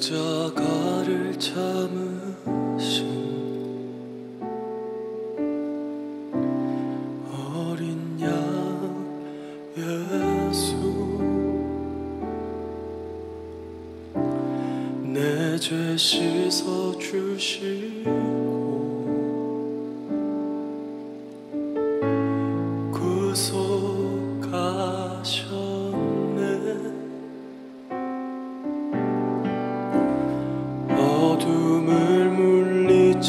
십자가를 참으신 어린 양 예수, 내 죄 씻어 주시고 구속하셨네. 어둠을 물리치신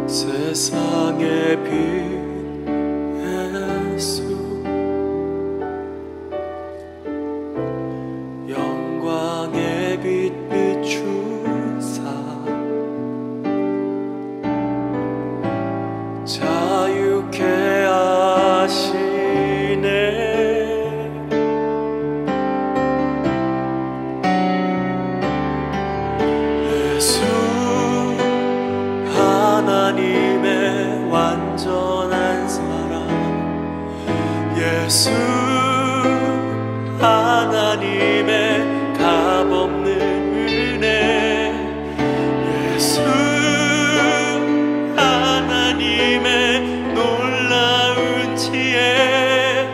세상의 빛 예수, 영광의 빛 비추사 자유케 하시네. 예수 하나님의 완전한 사랑, 예수 하나님의 값없는 은혜, 예수 하나님의 놀라운 지혜,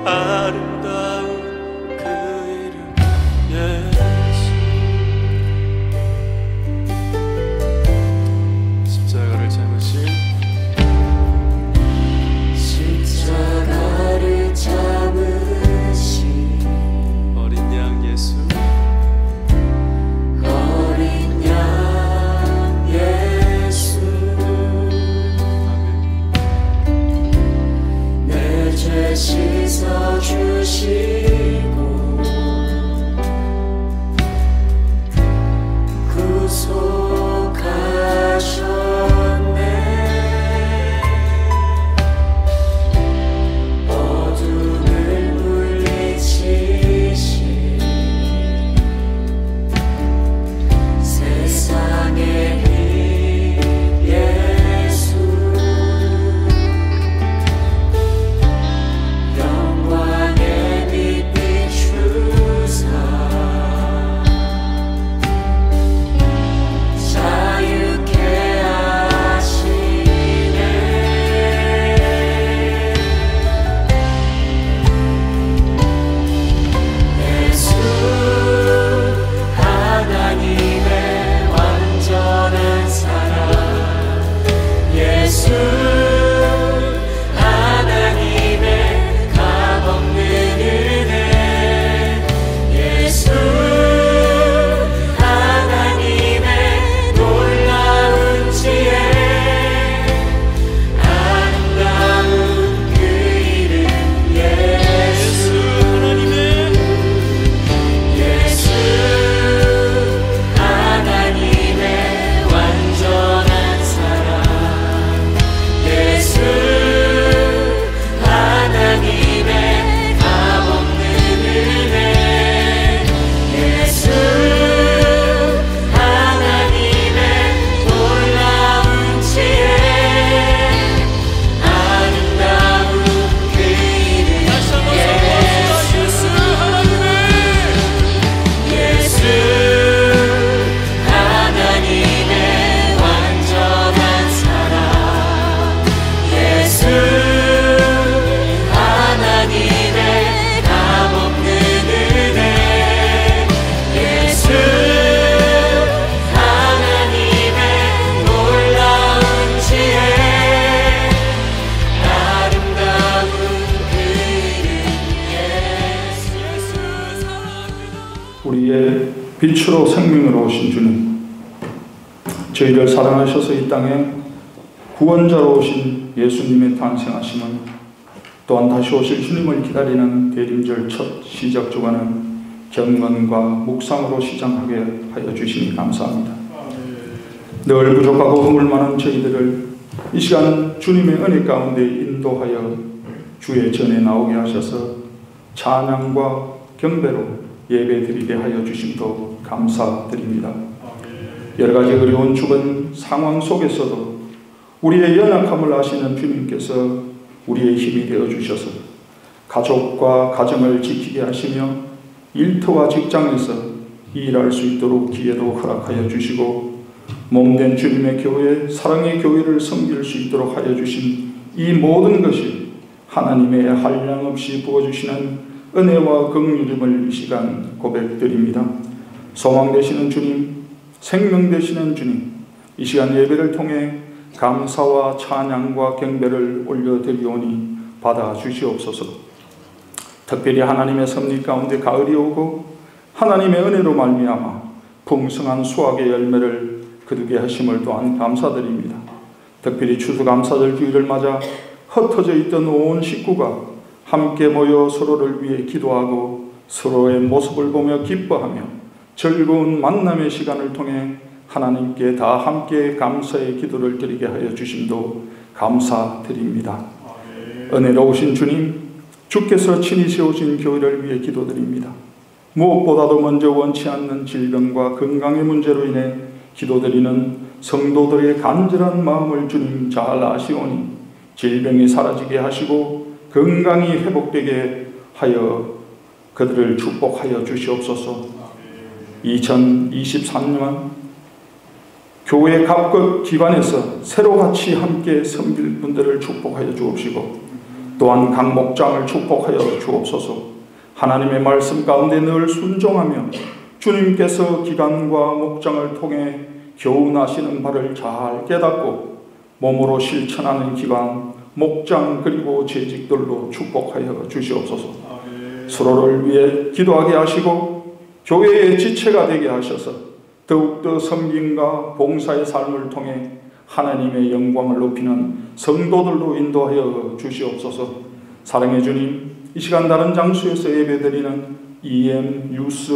아름다운 그 이름 예수. 십자가를 참으신 어린 양 예수, 어린 양 예수, 아멘. 내 죄 씻어 주시고 구속하셨네. 어둠을 물리치신 세상의 빛 예수, 영광의 빛 비추사 자유케 하시네. 예수 하나님의 완전한 사랑, 예수 하나님의 값없는 은혜, 예수 하나님의 놀라운 지혜, 아름다운 그 이름 예수, 예수 하나님의 완전한 사랑, 예수 하나님의 값없는 은혜, 예수 하나님의 놀라운 지혜, 아름다운 그 이름 예수, 예수 하나님의 완전한 사랑, 예수 하나님의 값없는 은혜, 예수 하나님의 놀라운 지혜, 아름다운 그 이름 예수. 우리의 빛으로 생명으로 오신 주님, 저희를 사랑하셔서 이 땅에 구원자로 오신 예수님의 탄생하심은 또한 다시 오실 주님을 기다리는 대림절 첫 시작 주간은 경건과 묵상으로 시작하게 하여 주시니 감사합니다. 늘 부족하고 허물 많은 저희들을 이 시간 주님의 은혜 가운데 인도하여 주의 전에 나오게 하셔서 찬양과 경배로 예배드리게 하여 주심도 감사드립니다. 여러 가지 어려운 주변 상황 속에서도 우리의 연약함을 아시는 주님께서 우리의 힘이 되어 주셔서 가족과 가정을 지키게 하시며 일터와 직장에서 일할 수 있도록 기회도 허락하여 주시고 몸된 주님의 교회, 사랑의 교회를 섬길 수 있도록 하여 주신 이 모든 것이 하나님의 한량없이 부어주시는 은혜와 긍휼임을 이 시간 고백드립니다. 소망 되시는 주님, 생명 되시는 주님, 이 시간 예배를 통해 감사와 찬양과 경배를 올려드리오니 받아주시옵소서. 특별히 하나님의 섭리 가운데 가을이 오고 하나님의 은혜로 말미암아 풍성한 수확의 열매를 거두게 하심을 또한 감사드립니다. 특별히 추수감사절 주일을 맞아 흩어져 있던 온 식구가 함께 모여 서로를 위해 기도하고 서로의 모습을 보며 기뻐하며 즐거운 만남의 시간을 통해 하나님께 다 함께 감사의 기도를 드리게 하여 주심도 감사드립니다. 은혜로우신 주님, 주께서 친히 세우신 교회를 위해 기도드립니다. 무엇보다도 먼저 원치 않는 질병과 건강의 문제로 인해 기도드리는 성도들의 간절한 마음을 주님 잘 아시오니 질병이 사라지게 하시고 건강이 회복되게 하여 그들을 축복하여 주시옵소서. 2023년 교회 각급 기관에서 새로 같이 함께 섬길 분들을 축복하여 주옵시고 또한 각 목장을 축복하여 주옵소서. 하나님의 말씀 가운데 늘 순종하며 주님께서 기관과 목장을 통해 교훈하시는 바를 잘 깨닫고 몸으로 실천하는 기관, 목장 그리고 재직들로 축복하여 주시옵소서. 서로를 위해 기도하게 하시고 교회의 지체가 되게 하셔서 더욱더 섬김과 봉사의 삶을 통해 하나님의 영광을 높이는 성도들로 인도하여 주시옵소서. 사랑의 주님, 이 시간 다른 장소에서 예배드리는 EM, 유스,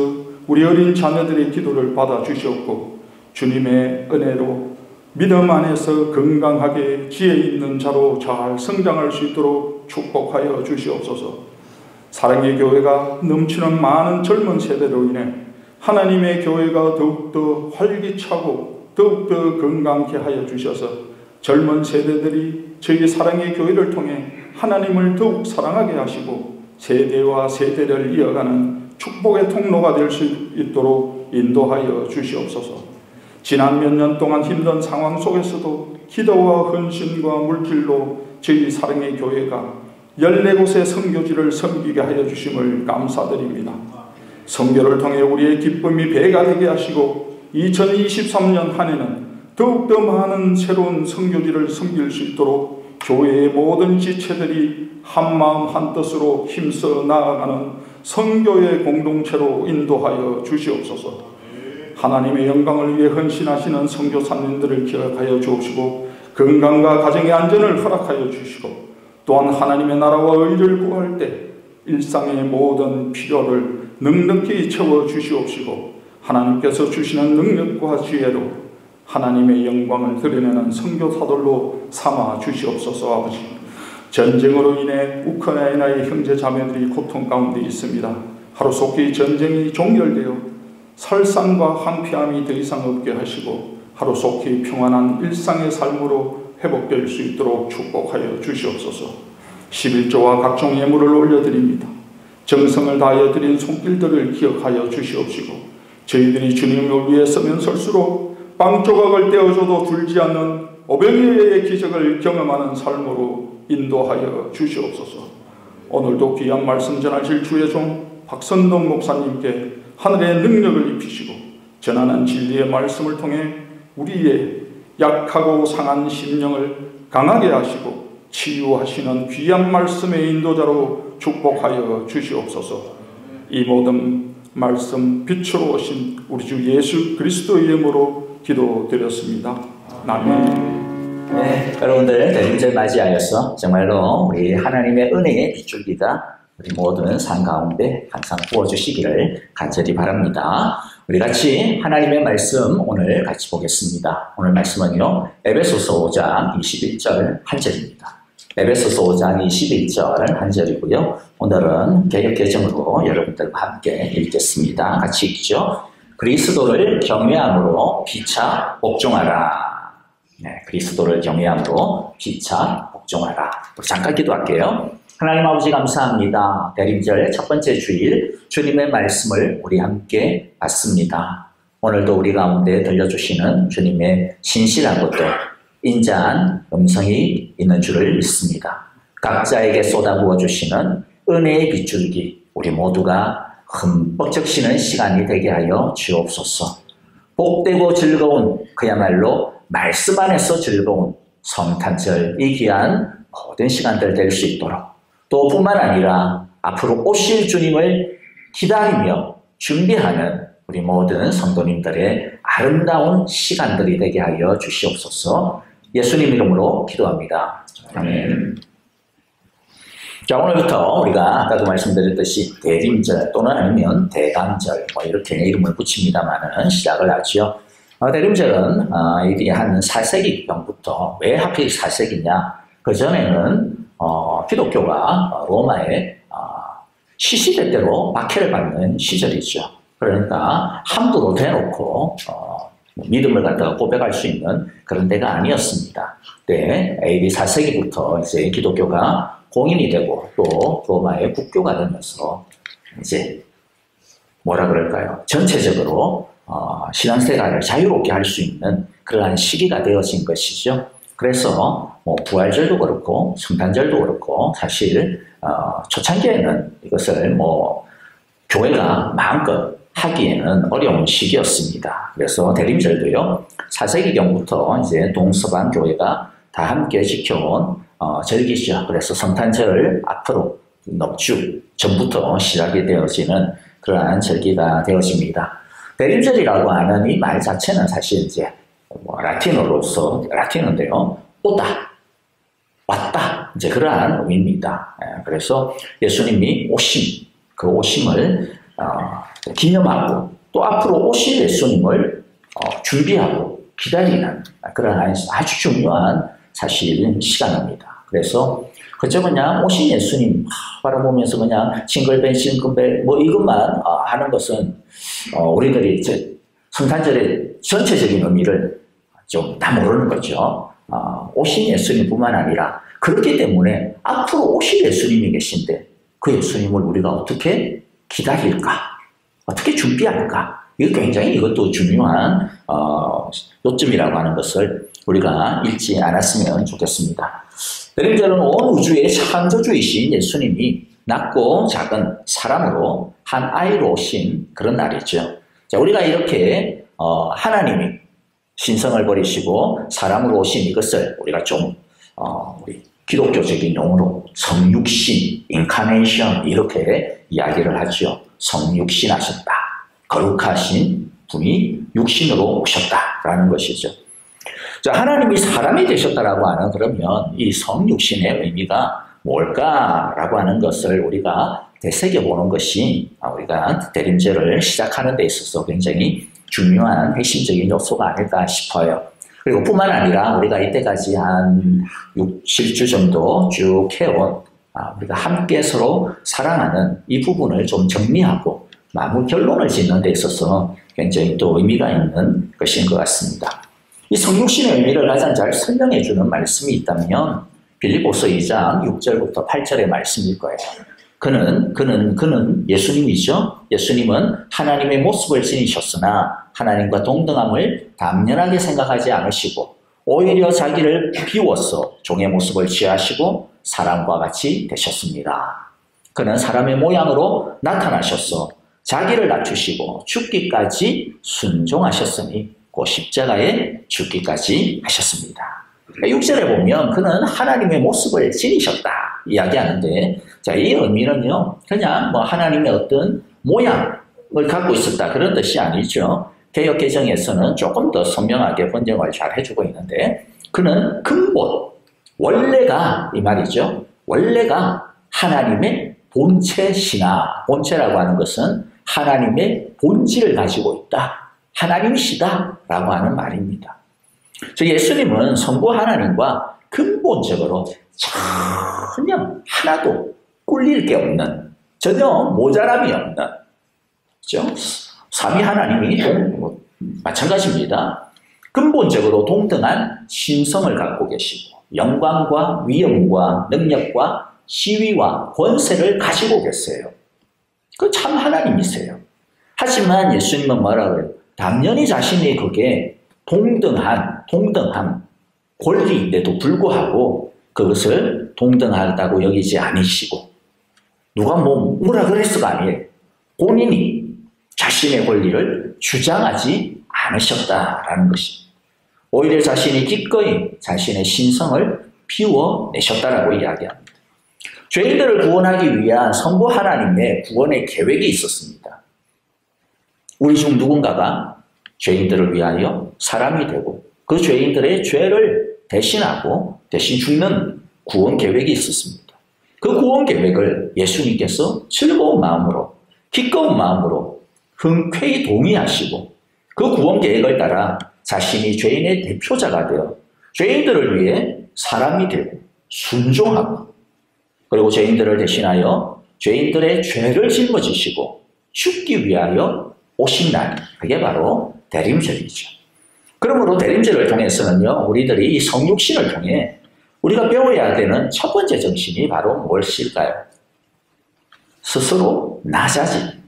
우리 어린 자녀들의 기도를 받아 주시옵고 주님의 은혜로 믿음 안에서 건강하게 지혜 있는 자로 잘 성장할 수 있도록 축복하여 주시옵소서. 사랑의 교회가 넘치는 많은 젊은 세대로 인해 하나님의 교회가 더욱더 활기차고 더욱더 건강케 하여 주셔서 젊은 세대들이 저희 사랑의 교회를 통해 하나님을 더욱 사랑하게 하시고 세대와 세대를 이어가는 축복의 통로가 될 수 있도록 인도하여 주시옵소서. 지난 몇 년 동안 힘든 상황 속에서도 기도와 헌신과 물질로 저희 사랑의 교회가 14곳의 선교지를 섬기게 하여 주심을 감사드립니다. 선교를 통해 우리의 기쁨이 배가 되게 하시고 2023년 한 해는 더욱더 많은 새로운 선교지를 섬길 수 있도록 교회의 모든 지체들이 한마음 한뜻으로 힘써 나아가는 선교의 공동체로 인도하여 주시옵소서. 하나님의 영광을 위해 헌신하시는 선교사님들을 기억하여 주옵시고 건강과 가정의 안전을 허락하여 주시고 또한 하나님의 나라와 의를 구할 때 일상의 모든 필요를 넉넉히 채워 주시옵시고 하나님께서 주시는 능력과 지혜로 하나님의 영광을 드러내는 선교사들로 삼아 주시옵소서. 아버지, 전쟁으로 인해 우크라이나의 형제 자매들이 고통 가운데 있습니다. 하루속히 전쟁이 종결되어 살상과 황폐함이 더 이상 없게 하시고 하루속히 평안한 일상의 삶으로 회복될 수 있도록 축복하여 주시옵소서. 11조와 각종 예물을 올려드립니다. 정성을 다하여 드린 손길들을 기억하여 주시옵시고 저희들이 주님을 위해 서면 설수록 빵조각을 떼어줘도 줄지 않는 오병이어의 기적을 경험하는 삶으로 인도하여 주시옵소서. 오늘도 귀한 말씀 전하실 주의 종 박선동 목사님께 하늘의 능력을 입히시고 전하는 진리의 말씀을 통해 우리의 약하고 상한 심령을 강하게 하시고 치유하시는 귀한 말씀의 인도자로 축복하여 주시옵소서. 이 모든 말씀 빛으로 오신 우리 주 예수 그리스도의 이름으로 기도드렸습니다. 아멘. 네, 여러분들 대림절 맞이하여서 정말로 우리 하나님의 은혜의 빗줄기가 우리 모든 삶 가운데 항상 부어주시기를 간절히 바랍니다. 우리 같이 하나님의 말씀 오늘 같이 보겠습니다. 오늘 말씀은요, 에베소서 5장 21절 한 절입니다. 에베소서 5장 21절 한 절이고요. 오늘은 개역개정으로 여러분들과 함께 읽겠습니다. 같이 읽죠. 그리스도를 경외함으로 피차 복종하라. 네, 그리스도를 경외함으로 피차 복종하라. 잠깐 기도할게요. 하나님 아버지 감사합니다. 대림절 첫 번째 주일 주님의 말씀을 우리 함께 받습니다. 오늘도 우리 가운데 들려주시는 주님의 신실하고 또 인자한 음성이 있는 줄을 믿습니다. 각자에게 쏟아부어 주시는 은혜의 빗줄기 우리 모두가 흠뻑 적시는 시간이 되게 하여 주옵소서. 복되고 즐거운 그야말로 말씀 안에서 즐거운 성탄절 이 귀한 모든 시간들 될 수 있도록 또 뿐만 아니라 앞으로 오실 주님을 기다리며 준비하는 우리 모든 성도님들의 아름다운 시간들이 되게 하여 주시옵소서. 예수님 이름으로 기도합니다. 아멘. 자, 오늘부터 우리가 아까도 말씀드렸듯이 대림절 또는 아니면 대감절 이렇게 이름을 붙입니다만은 시작을 하죠. 대림절은 이게 한 4세기경부터 왜 하필 4세기냐? 그 전에는 기독교가 로마의 시시대 때로 박해를 받는 시절이죠. 그러니까 함부로 대놓고 믿음을 갖다가 고백할 수 있는 그런 데가 아니었습니다. 네, AD 4세기부터 이제 기독교가 공인이 되고 또 로마의 국교가 되면서 이제 뭐라 그럴까요? 전체적으로 신앙생활을 자유롭게 할 수 있는 그러한 시기가 되어진 것이죠. 그래서 뭐 부활절도 그렇고 성탄절도 그렇고 사실 초창기에는 이것을 뭐 교회가 마음껏 하기에는 어려운 시기였습니다. 그래서 대림절도요 4세기경부터 이제 동서방 교회가 다 함께 지켜온 절기죠. 그래서 성탄절 앞으로 넉 주 전부터 시작이 되어지는 그러한 절기가 되어집니다. 대림절이라고 하는 이 말 자체는 사실 이제 라틴어인데요. 오다, 왔다, 이제 그러한 의미입니다. 그래서 예수님이 오심, 그 오심을 기념하고 또 앞으로 오실 예수님을 준비하고 기다리는 그러한 아주 중요한 사실은 시간입니다. 그래서 그저 그냥 오신 예수님 바라보면서 그냥 징글벨 징글벨 뭐 이것만 하는 것은 우리들이 이제 성탄절의 전체적인 의미를 좀 다 모르는 거죠. 오신 예수님뿐만 아니라 그렇기 때문에 앞으로 오실 예수님이 계신데 그 예수님을 우리가 어떻게 기다릴까? 어떻게 준비할까? 이거 굉장히 이것도 중요한 요점이라고 하는 것을 우리가 잊지 않았으면 좋겠습니다. 대림절은 온 우주의 창조주이신 예수님이 낮고 작은 사람으로 한 아이로 오신 그런 날이죠. 자, 우리가 이렇게 하나님이 신성을 버리시고 사람으로 오신 이것을 우리가 좀 우리 기독교적인 용어로 성육신, 인카네이션 이렇게 이야기를 하죠. 성육신 하셨다. 거룩하신 분이 육신으로 오셨다라는 것이죠. 자, 하나님이 사람이 되셨다라고 하는 그러면 이 성육신의 의미가 뭘까라고 하는 것을 우리가 되새겨보는 것이 우리가 대림절을 시작하는 데 있어서 굉장히 중요한 핵심적인 요소가 아닐까 싶어요. 그리고 뿐만 아니라 우리가 이때까지 한 6, 7주 정도 쭉 해온 우리가 함께 서로 사랑하는 이 부분을 좀 정리하고 마무리 결론을 짓는 데 있어서 굉장히 또 의미가 있는 것인 것 같습니다. 이 성육신의 의미를 가장 잘 설명해 주는 말씀이 있다면 빌립보서 2장 6절부터 8절의 말씀일 거예요. 그는 예수님이죠. 예수님은 하나님의 모습을 지니셨으나 하나님과 동등함을 당연하게 생각하지 않으시고 오히려 자기를 비워서 종의 모습을 취하시고 사람과 같이 되셨습니다. 그는 사람의 모양으로 나타나셔서 자기를 낮추시고 죽기까지 순종하셨으니 그 십자가에 죽기까지 하셨습니다. 6절에 보면 그는 하나님의 모습을 지니셨다 이야기하는데 자, 이 의미는요 그냥 뭐 하나님의 어떤 모양을 갖고 있었다 그런 뜻이 아니죠. 개역개정에서는 조금 더 선명하게 번역을 잘 해주고 있는데 그는 근본, 원래가 이 말이죠. 원래가 하나님의 본체시나 본체라고 하는 것은 하나님의 본질을 가지고 있다. 하나님이시다 라고 하는 말입니다. 즉 예수님은 성부 하나님과 근본적으로 전혀 하나도 꿀릴 게 없는 전혀 모자람이 없는 그렇죠? 삼위 하나님이 마찬가지입니다. 근본적으로 동등한 신성을 갖고 계시고 영광과 위엄과 능력과 지위와 권세를 가지고 계세요. 그 참 하나님이세요. 하지만 예수님은 뭐라고 해요? 당연히 자신이 그게 동등한 권리인데도 불구하고 그것을 동등하다고 여기지 않으시고, 누가 뭐라 그랬어가 아니에요. 본인이 자신의 권리를 주장하지 않으셨다라는 것입니다. 오히려 자신이 기꺼이 자신의 신성을 비워내셨다라고 이야기합니다. 죄인들을 구원하기 위한 성부 하나님의 구원의 계획이 있었습니다. 우리 중 누군가가 죄인들을 위하여 사람이 되고 그 죄인들의 죄를 대신하고 대신 죽는 구원 계획이 있었습니다. 그 구원 계획을 예수님께서 즐거운 마음으로, 기꺼운 마음으로 흔쾌히 동의하시고 그 구원 계획을 따라 자신이 죄인의 대표자가 되어 죄인들을 위해 사람이 되고 순종하고, 그리고 죄인들을 대신하여 죄인들의 죄를 짊어지시고 죽기 위하여 오신 날, 그게 바로 대림절이죠. 그러므로 대림절을 통해서는요, 우리들이 이 성육신을 통해 우리가 배워야 되는 첫 번째 정신이 바로 무엇일까요? 스스로 낮아짐,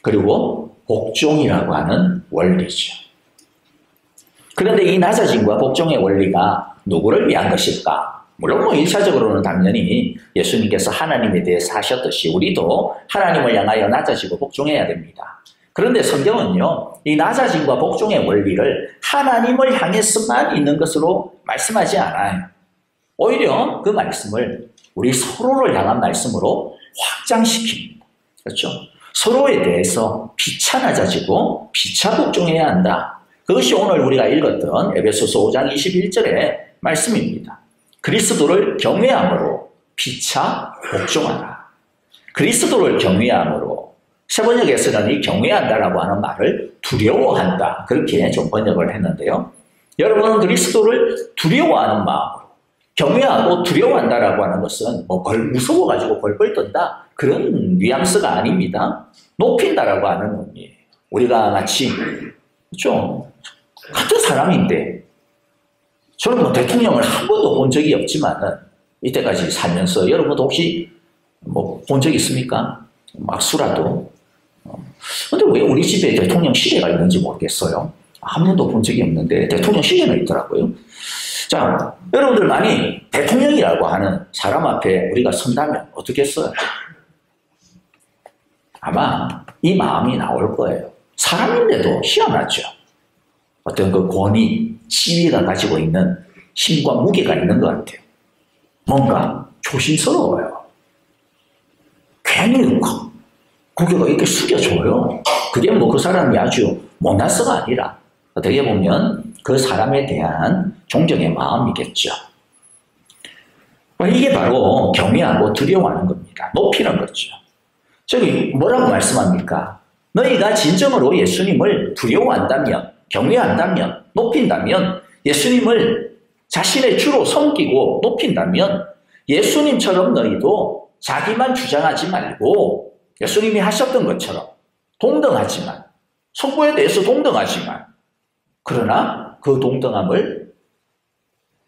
그리고 복종이라고 하는 원리죠. 그런데 이 낮아짐과 복종의 원리가 누구를 위한 것일까? 물론 1차적으로는 당연히 예수님께서 하나님에 대해서 하셨듯이 우리도 하나님을 향하여 낮아지고 복종해야 됩니다. 그런데 성경은요, 이 낮아짐과 복종의 원리를 하나님을 향해서만 있는 것으로 말씀하지 않아요. 오히려 그 말씀을 우리 서로를 향한 말씀으로 확장시킵니다. 그렇죠? 서로에 대해서 피차 낮아지고 피차 복종해야 한다. 그것이 오늘 우리가 읽었던 에베소서 5장 21절의 말씀입니다. 그리스도를 경외함으로 피차 복종하라. 그리스도를 경외함으로, 세 번역에서는 이 경외한다라고 하는 말을 두려워한다, 그렇게 좀 번역을 했는데요. 여러분은 그리스도를 두려워하는 마음으로, 경외하고 두려워한다라고 하는 것은 뭐 무서워가지고 벌벌 떤다, 그런 뉘앙스가 아닙니다. 높인다라고 하는 의미예요. 우리가 마치 좀 같은 사람인데, 저는 뭐 대통령을 한 번도 본 적이 없지만은 이때까지 살면서 여러분도 혹시 뭐 본 적 있습니까? 막수라도. 근데 왜 우리 집에 대통령 시계가 있는지 모르겠어요. 한 번도 본 적이 없는데 대통령 시계는 있더라고요. 자, 여러분들 만약 대통령이라고 하는 사람 앞에 우리가 선다면 어떻겠어요? 아마 이 마음이 나올 거예요. 사람인데도 희한하죠. 어떤 그 권위, 지위가 가지고 있는 힘과 무게가 있는 것 같아요. 뭔가 조심스러워요. 괜히 고개가 이렇게 숙여져요. 그게 뭐 그 사람이 아주 못났어가 아니라 어떻게 보면 그 사람에 대한 존경의 마음이겠죠. 이게 바로 경외하고 두려워하는 겁니다. 높이는 거죠. 저기 뭐라고 말씀합니까? 너희가 진정으로 예수님을 두려워한다면, 경외한다면, 높인다면, 예수님을 자신의 주로 섬기고 높인다면 예수님처럼 너희도 자기만 주장하지 말고 예수님이 하셨던 것처럼 동등하지만, 성부에 대해서 동등하지만, 그러나 그 동등함을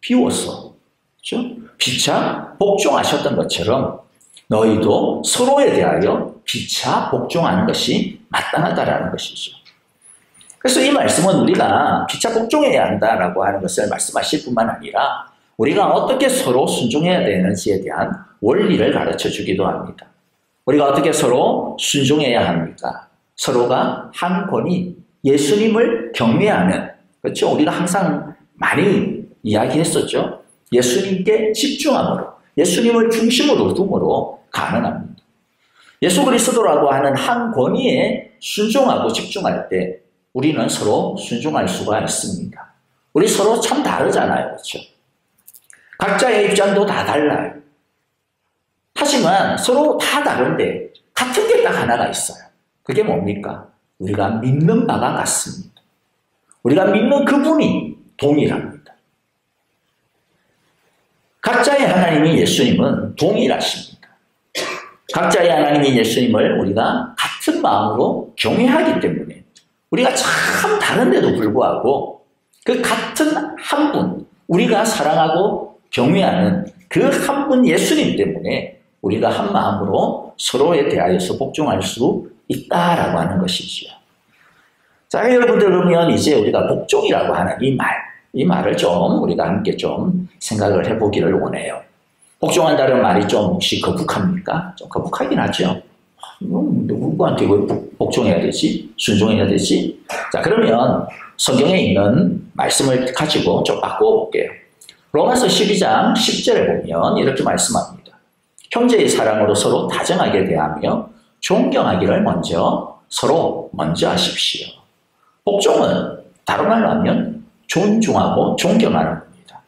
비워서, 그렇죠? 피차 복종하셨던 것처럼 너희도 서로에 대하여 피차 복종하는 것이 마땅하다라는 것이죠. 그래서 이 말씀은 우리가 피차 복종해야 한다라고 하는 것을 말씀하실 뿐만 아니라 우리가 어떻게 서로 순종해야 되는지에 대한 원리를 가르쳐 주기도 합니다. 우리가 어떻게 서로 순종해야 합니까? 서로가 한 권위, 예수님을 경외하는, 그렇죠? 우리가 항상 많이 이야기했었죠. 예수님께 집중함으로, 예수님을 중심으로 둠으로 가능합니다. 예수 그리스도라고 하는 한 권위에 순종하고 집중할 때 우리는 서로 순종할 수가 있습니다. 우리 서로 참 다르잖아요. 그렇죠? 각자의 입장도 다 달라요. 하지만 서로 다 다른데 같은 게 딱 하나가 있어요. 그게 뭡니까? 우리가 믿는 바가 같습니다. 우리가 믿는 그분이 동일합니다. 각자의 하나님인 예수님은 동일하십니다. 각자의 하나님인 예수님을 우리가 같은 마음으로 경외하기 때문에 우리가 참 다른데도 불구하고 그 같은 한 분, 우리가 사랑하고 경외하는 그 한 분 예수님 때문에 우리가 한 마음으로 서로에 대하여서 복종할 수 있다라고 하는 것이지요. 자, 여러분들 그러면 이제 우리가 복종이라고 하는 이 말을 좀 우리가 함께 좀 생각을 해보기를 원해요. 복종한다는 말이 좀 혹시 거북합니까? 좀 거북하긴 하죠. 누구한테 왜 복종해야 되지? 순종해야 되지? 자, 그러면 성경에 있는 말씀을 가지고 좀 바꿔볼게요. 로마서 12장 10절에 보면 이렇게 말씀합니다. 형제의 사랑으로 서로 다정하게 대하며 존경하기를 서로 먼저 하십시오. 복종은 다른 말로 하면 존중하고 존경하는 겁니다.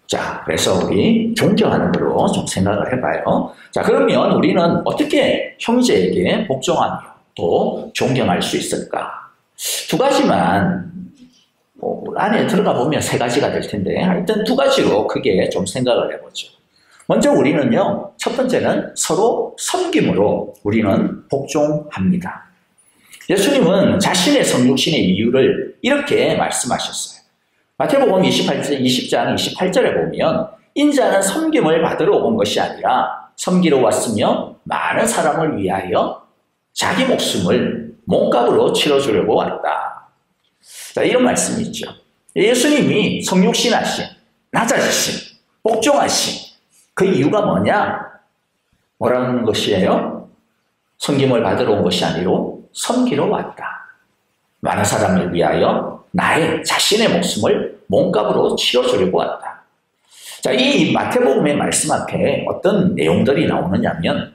자, 그래서 우리 존경하는 걸로 좀 생각을 해봐요. 자, 그러면 우리는 어떻게 형제에게 복종하며 또 존경할 수 있을까? 두 가지만 안에 들어가 보면 세 가지가 될 텐데 하여튼 두 가지로 크게 좀 생각을 해보죠. 먼저 우리는요, 첫 번째는 서로 섬김으로 우리는 복종합니다. 예수님은 자신의 성육신의 이유를 이렇게 말씀하셨어요. 마태복음 20장 28절에 보면 인자는 섬김을 받으러 온 것이 아니라 섬기러 왔으며 많은 사람을 위하여 자기 목숨을 몸값으로 치러주려고 왔다. 자, 이런 말씀이 있죠. 예수님이 성육신하신, 낮아지신, 복종하신 그 이유가 뭐라는 것이에요? 섬김을 받으러 온 것이 아니라 섬기러 왔다. 많은 사람을 위하여 나의 자신의 목숨을 몸값으로 치러주려고 왔다. 자, 이 마태복음의 말씀 앞에 어떤 내용들이 나오느냐면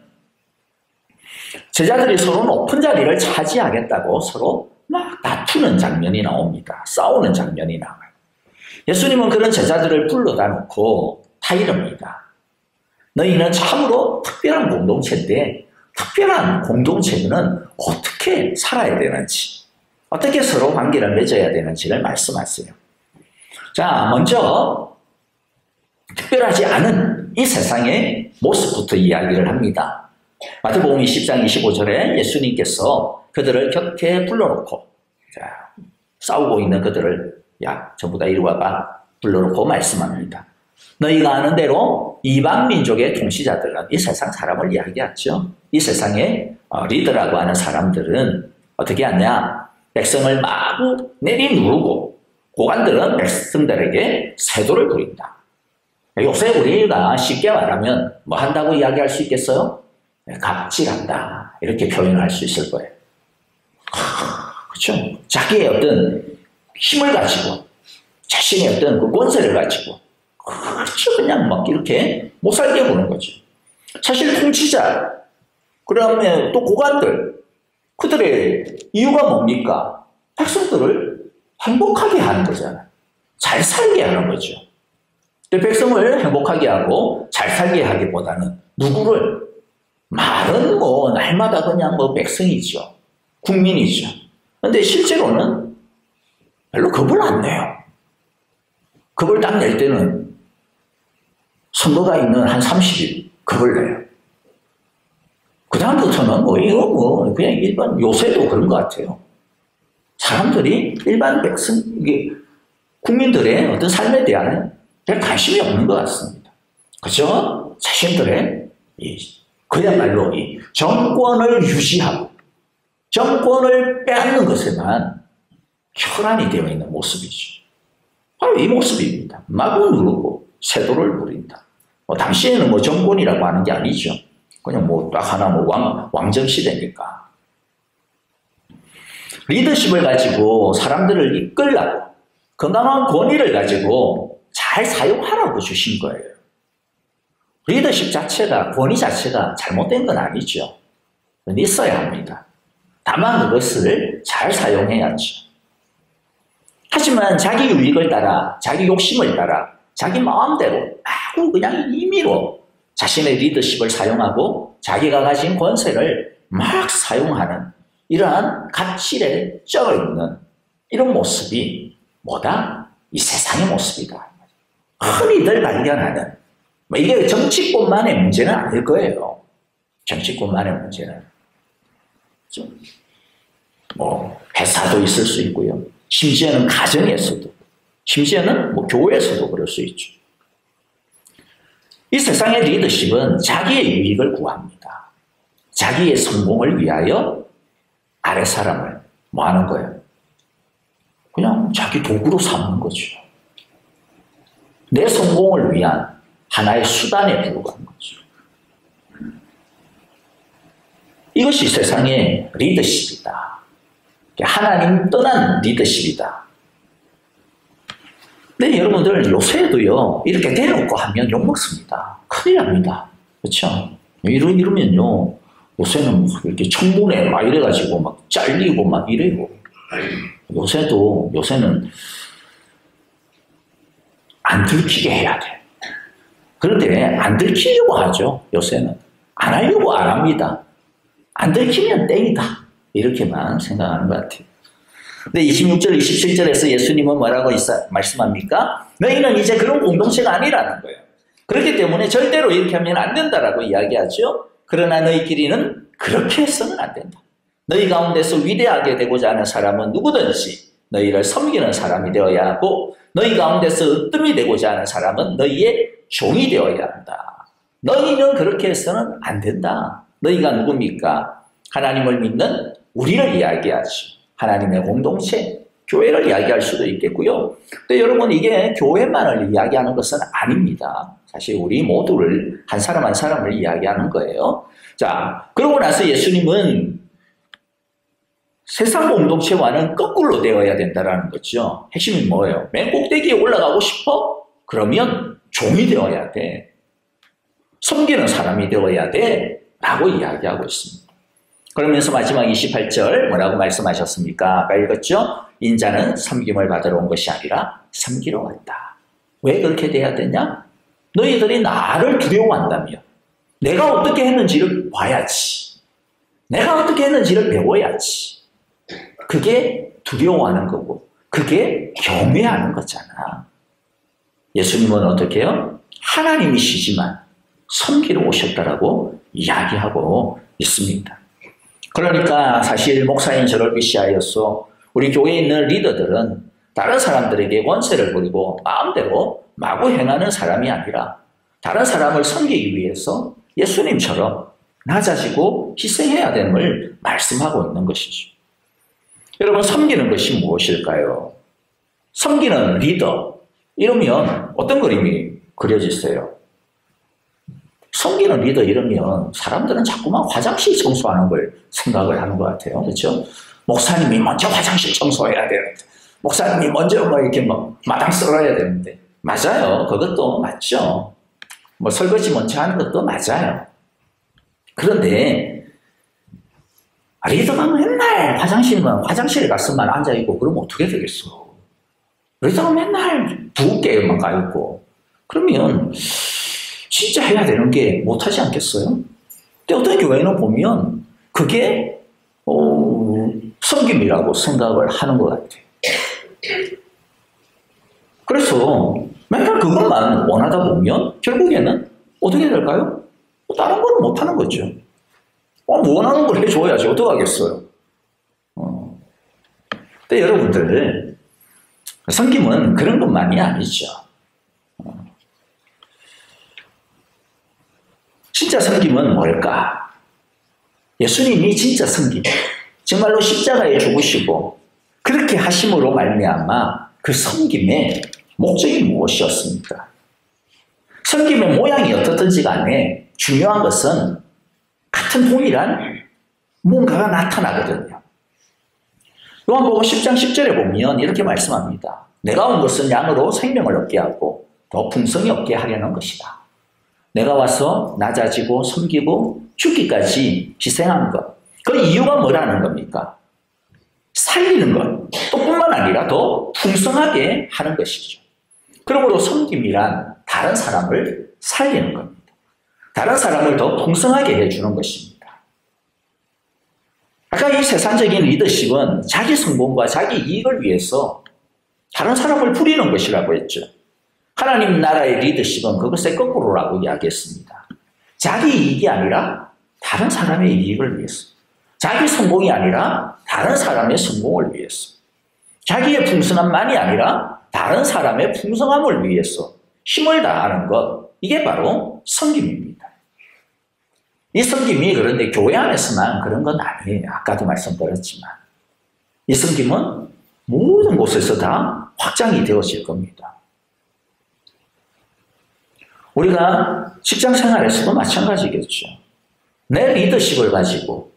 제자들이 서로 높은 자리를 차지하겠다고 서로 막 다투는 장면이 나옵니다. 싸우는 장면이 나와요. 예수님은 그런 제자들을 불러다 놓고 다 이럽니다. 너희는 참으로 특별한 공동체인데 특별한 공동체는 어떻게 살아야 되는지, 어떻게 서로 관계를 맺어야 되는지를 말씀하세요. 자, 먼저 특별하지 않은 이 세상의 모습부터 이야기를 합니다. 마태복음 20장 25절에 예수님께서 그들을 곁에 불러놓고, 자, 싸우고 있는 그들을 전부 다 이리 와봐 불러놓고 말씀합니다. 너희가 아는 대로 이방 민족의 통치자들은 이 세상 사람을 이야기하죠. 이 세상의 리더라고 하는 사람들은 어떻게 하냐? 백성을 마구 내리누르고 고관들은 백성들에게 세도를 부린다. 요새 우리가 쉽게 말하면 뭐 한다고 이야기할 수 있겠어요? 갑질한다. 이렇게 표현할 수 있을 거예요. 그렇죠? 자기의 어떤 힘을 가지고 자신의 어떤 그 권세를 가지고 그렇죠. 그냥 막 이렇게 못 살게 보는 거죠. 사실 통치자, 그 다음에 또 고관들, 그들의 이유가 뭡니까? 백성들을 행복하게 하는 거잖아요. 잘 살게 하는 거죠. 근데 백성을 행복하게 하고 잘 살게 하기보다는 누구를? 말은 뭐 날마다 그냥 뭐 백성이죠. 국민이죠. 근데 실제로는 별로 겁을 안 내요. 겁을 딱 낼 때는 선거가 있는 한 30일 겁을 내요. 그 다음부터는 그냥 일반 요새도 그런 것 같아요. 사람들이 일반 백성, 국민들의 어떤 삶에 대한 별 관심이 없는 것 같습니다. 그죠? 자신들의 그야말로 이 정권을 유지하고 정권을 빼앗는 것에만 혈안이 되어 있는 모습이죠. 바로 이 모습입니다. 마구 누르고 세도를 부린다. 당시에는 정권이라고 하는 게 아니죠. 그냥 딱 하나 왕정 시대니까. 리더십을 가지고 사람들을 이끌라고 건강한 권위를 가지고 잘 사용하라고 주신 거예요. 리더십 자체가, 권위 자체가 잘못된 건 아니죠. 있어야 합니다. 다만 그것을 잘 사용해야죠. 하지만 자기 유익을 따라, 자기 욕심을 따라, 자기 마음대로 마구 그냥 임의로 자신의 리더십을 사용하고 자기가 가진 권세를 막 사용하는 이러한 갑질에 쪄있는 이런 모습이 뭐다? 이 세상의 모습이다. 흔히들 발견하는, 이게 정치권만의 문제는 아닐 거예요. 정치권만의 문제는. 회사도 있을 수 있고요. 심지어는 가정에서도, 심지어는 교회에서도 그럴 수 있죠. 이 세상의 리더십은 자기의 유익을 구합니다. 자기의 성공을 위하여 아래 사람을 뭐 하는 거예요? 그냥 자기 도구로 삼는 거죠. 내 성공을 위한 하나의 수단에 불과한 거죠. 이것이 세상의 리더십이다. 하나님 떠난 리더십이다. 네, 여러분들 요새도요, 이렇게 대놓고 하면 욕먹습니다. 큰일 납니다. 그렇죠? 이러면요, 요새는 막 이렇게 청문회 막 이래가지고 막 잘리고 막 이래요. 요새는 안 들키게 해야 돼. 그런데 안 들키려고 하죠. 요새는. 안 하려고 안 합니다. 안 들키면 땡이다. 이렇게만 생각하는 것 같아요. 근데 26절, 27절에서 예수님은 뭐라고 말씀합니까? 너희는 이제 그런 공동체가 아니라는 거예요. 그렇기 때문에 절대로 이렇게 하면 안 된다라고 이야기하죠. 그러나 너희끼리는 그렇게 해서는 안 된다. 너희 가운데서 위대하게 되고자 하는 사람은 누구든지 너희를 섬기는 사람이 되어야 하고 너희 가운데서 으뜸이 되고자 하는 사람은 너희의 종이 되어야 한다. 너희는 그렇게 해서는 안 된다. 너희가 누굽니까? 하나님을 믿는 우리를 이야기하지. 하나님의 공동체, 교회를 이야기할 수도 있겠고요. 근데 여러분 이게 교회만을 이야기하는 것은 아닙니다. 사실 우리 모두를 한 사람 한 사람을 이야기하는 거예요. 자, 그러고 나서 예수님은 세상 공동체와는 거꾸로 되어야 된다는 거죠. 핵심이 뭐예요? 맨 꼭대기에 올라가고 싶어? 그러면 종이 되어야 돼. 섬기는 사람이 되어야 돼. 라고 이야기하고 있습니다. 그러면서 마지막 28절 뭐라고 말씀하셨습니까? 아까 읽었죠? 인자는 섬김을 받으러 온 것이 아니라 섬기러 왔다. 왜 그렇게 돼야 되냐? 너희들이 나를 두려워한다며 내가 어떻게 했는지를 봐야지. 내가 어떻게 했는지를 배워야지. 그게 두려워하는 거고 그게 경외하는 거잖아. 예수님은 어떻게 해요? 하나님이시지만 섬기러 오셨다라고 이야기하고 있습니다. 그러니까 사실 목사인 저를 비시하여서 우리 교회에 있는 리더들은 다른 사람들에게 권세를 부리고 마음대로 마구 행하는 사람이 아니라 다른 사람을 섬기기 위해서 예수님처럼 낮아지고 희생해야 됨을 말씀하고 있는 것이죠. 여러분 섬기는 것이 무엇일까요? 섬기는 리더 이러면 어떤 그림이 그려지세요? 섬기는 리더 이러면 사람들은 자꾸만 화장실 청소하는 걸 생각을 하는 것 같아요. 그렇죠? 목사님이 먼저 화장실 청소해야 되는데, 목사님이 먼저 뭐 이렇게 뭐 마당 쓸어야 되는데, 맞아요. 그것도 맞죠. 뭐 설거지 먼저 하는 것도 맞아요. 그런데 리더가 맨날 화장실에 갔으면 앉아있고 그러면 어떻게 되겠어? 리더가 맨날 부엌에만 가있고 그러면 진짜 해야 되는 게 못하지 않겠어요? 근데 어떤 교회는 보면 그게 섬김이라고 생각을 하는 것 같아요. 그래서 맨날 그것만 원하다 보면 결국에는 어떻게 될까요? 다른 걸 못하는 거죠. 원하는 걸 해줘야지 어떡하겠어요. 근데 여러분들 섬김은 그런 것만이 아니죠. 진짜 섬김은 뭘까? 예수님이 진짜 섬김, 정말로 십자가에 죽으시고 그렇게 하심으로 말미암아 그 섬김의 목적이 무엇이었습니까? 섬김의 모양이 어떻든지 간에 중요한 것은 같은 동일한 뭔가가 나타나거든요. 요한복음 10장 10절에 보면 이렇게 말씀합니다. 내가 온 것은 양으로 생명을 얻게 하고 더 풍성히 얻게 하려는 것이다. 내가 와서 낮아지고 섬기고 죽기까지 희생한 것. 그 이유가 뭐라는 겁니까? 살리는 것. 또 뿐만 아니라 더 풍성하게 하는 것이죠. 그러므로 섬김이란 다른 사람을 살리는 겁니다. 다른 사람을 더 풍성하게 해주는 것입니다. 아까 이 세상적인 리더십은 자기 성공과 자기 이익을 위해서 다른 사람을 부리는 것이라고 했죠. 하나님 나라의 리더십은 그것의 거꾸로라고 이야기했습니다. 자기 이익이 아니라 다른 사람의 이익을 위해서, 자기 성공이 아니라 다른 사람의 성공을 위해서, 자기의 풍성함만이 아니라 다른 사람의 풍성함을 위해서 힘을 다하는 것, 이게 바로 섬김입니다. 이 섬김이 그런데 교회 안에서만 그런 건 아니에요. 아까도 말씀드렸지만 이 섬김은 모든 곳에서 다 확장이 되어질 겁니다. 우리가 직장 생활에서도 마찬가지겠죠. 내 리더십을 가지고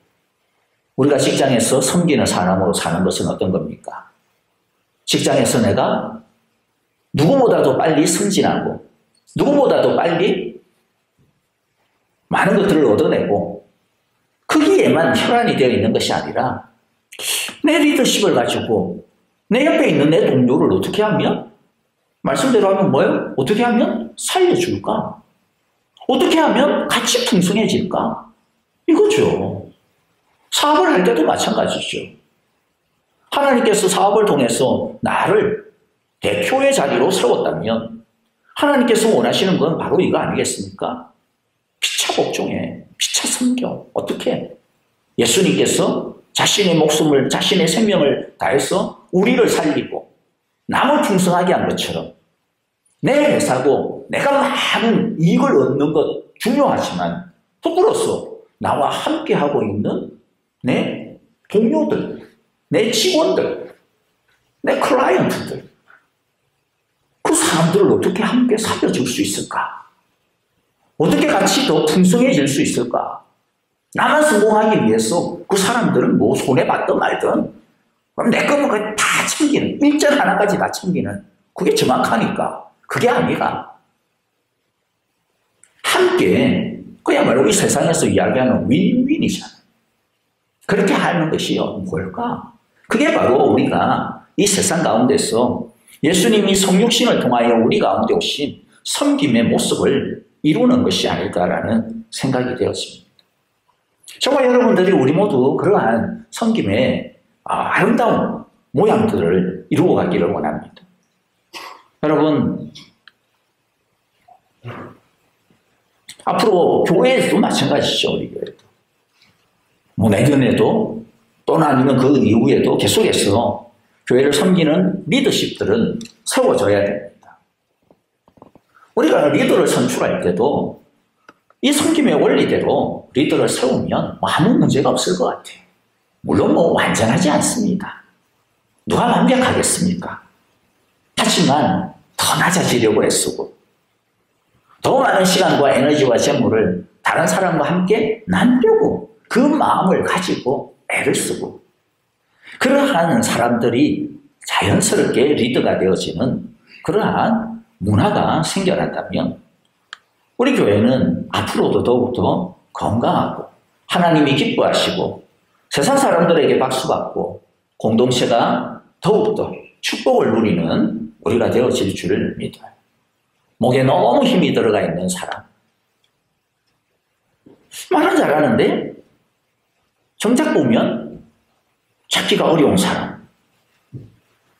우리가 직장에서 섬기는 사람으로 사는 것은 어떤 겁니까? 직장에서 내가 누구보다도 빨리 승진하고 누구보다도 빨리 많은 것들을 얻어내고 거기에만 혈안이 되어 있는 것이 아니라 내 리더십을 가지고 내 옆에 있는 내 동료를 어떻게 하면 말씀대로 하면 뭐예요? 어떻게 하면 살려줄까? 어떻게 하면 같이 풍성해질까? 이거죠. 사업을 할 때도 마찬가지죠. 하나님께서 사업을 통해서 나를 대표의 자리로 세웠다면 하나님께서 원하시는 건 바로 이거 아니겠습니까? 피차 복종해, 피차 섬겨. 어떻게? 예수님께서 자신의 목숨을, 자신의 생명을 다해서 우리를 살리고 남을 풍성하게 한 것처럼 내 회사고 내가 많은 이익을 얻는 것 중요하지만 더불어서 나와 함께하고 있는 내 동료들, 내 직원들, 내 클라이언트들 그 사람들을 어떻게 함께 살려줄 수 있을까? 어떻게 같이 더 풍성해질 수 있을까? 나만 성공하기 위해서 그 사람들은 뭐 손해받든 말든 그럼 내 거는 다 챙기는, 일절 하나까지 다 챙기는 그게 정확하니까 그게 아니라 함께 그야말로 이 세상에서 이야기하는 윈윈이잖아요. 그렇게 하는 것이 뭘까? 그게 바로 우리가 이 세상 가운데서 예수님이 성육신을 통하여 우리 가운데 오신 섬김의 모습을 이루는 것이 아닐까라는 생각이 되었습니다. 정말 여러분들이 우리 모두 그러한 섬김의 아름다운 모양들을 이루어가기를 원합니다. 여러분, 앞으로 교회에서도 마찬가지죠. 우리 교회도. 뭐 내년에도 또는 아니면 그 이후에도 계속해서 교회를 섬기는 리더십들은 세워져야 됩니다. 우리가 리더를 선출할 때도 이 섬김의 원리대로 리더를 세우면 아무 문제가 없을 것 같아요. 물론 뭐 완전하지 않습니다. 누가 완벽하겠습니까? 하지만 더 낮아지려고 애쓰고 더 많은 시간과 에너지와 재물을 다른 사람과 함께 나누려고 그 마음을 가지고 애를 쓰고 그러한 사람들이 자연스럽게 리더가 되어지는 그러한 문화가 생겨난다면 우리 교회는 앞으로도 더욱더 건강하고 하나님이 기뻐하시고 세상 사람들에게 박수받고 공동체가 더욱더 축복을 누리는 우리가 되어질 줄을 믿어요. 목에 너무 힘이 들어가 있는 사람. 말은 잘하는데 정작 보면 찾기가 어려운 사람.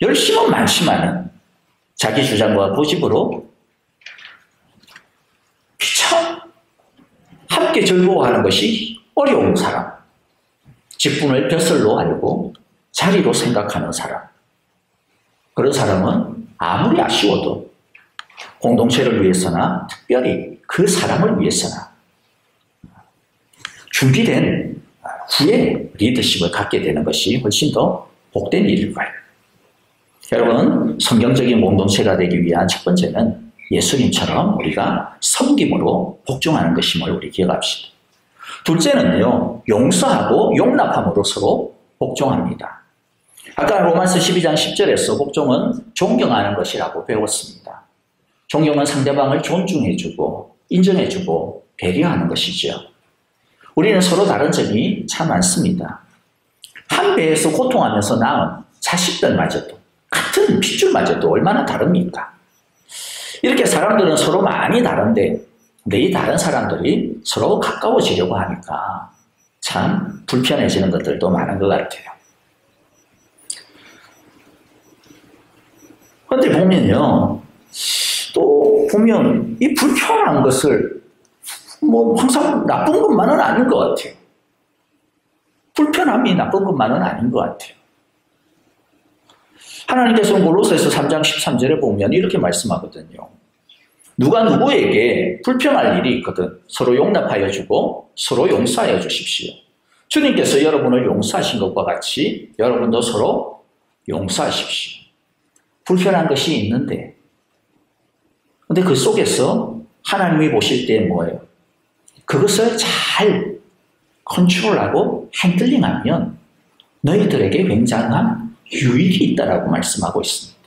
열심은 많지만은 자기 주장과 고집으로 피차 함께 즐거워하는 것이 어려운 사람. 직분을 벼슬로 알고 자리로 생각하는 사람. 그런 사람은 아무리 아쉬워도 공동체를 위해서나 특별히 그 사람을 위해서나 준비된 후에 리더십을 갖게 되는 것이 훨씬 더 복된 일일 거예요. 여러분, 성경적인 공동체가 되기 위한 첫 번째는 예수님처럼 우리가 섬김으로 복종하는 것임을 우리 기억합시다. 둘째는요, 용서하고 용납함으로 서로 복종합니다. 아까 로마서 12장 10절에서 복종은 존경하는 것이라고 배웠습니다. 존경은 상대방을 존중해주고 인정해주고 배려하는 것이죠. 우리는 서로 다른 점이 참 많습니다. 한 배에서 고통하면서 낳은 자식들마저도 같은 핏줄마저도 얼마나 다릅니까? 이렇게 사람들은 서로 많이 다른데 근데 이 다른 사람들이 서로 가까워지려고 하니까 참 불편해지는 것들도 많은 것 같아요. 그런데 보면요, 또 보면 이 불편한 것을 뭐 항상 나쁜 것만은 아닌 것 같아요. 불편함이 나쁜 것만은 아닌 것 같아요. 하나님께서는 골로새서 3장 13절에 보면 이렇게 말씀하거든요. 누가 누구에게 불평할 일이 있거든 서로 용납하여 주고 서로 용서하여 주십시오. 주님께서 여러분을 용서하신 것과 같이 여러분도 서로 용서하십시오. 불편한 것이 있는데 근데 그 속에서 하나님이 보실 때 뭐예요? 그것을 잘 컨트롤하고 핸들링하면 너희들에게 굉장한 유익이 있다라고 말씀하고 있습니다.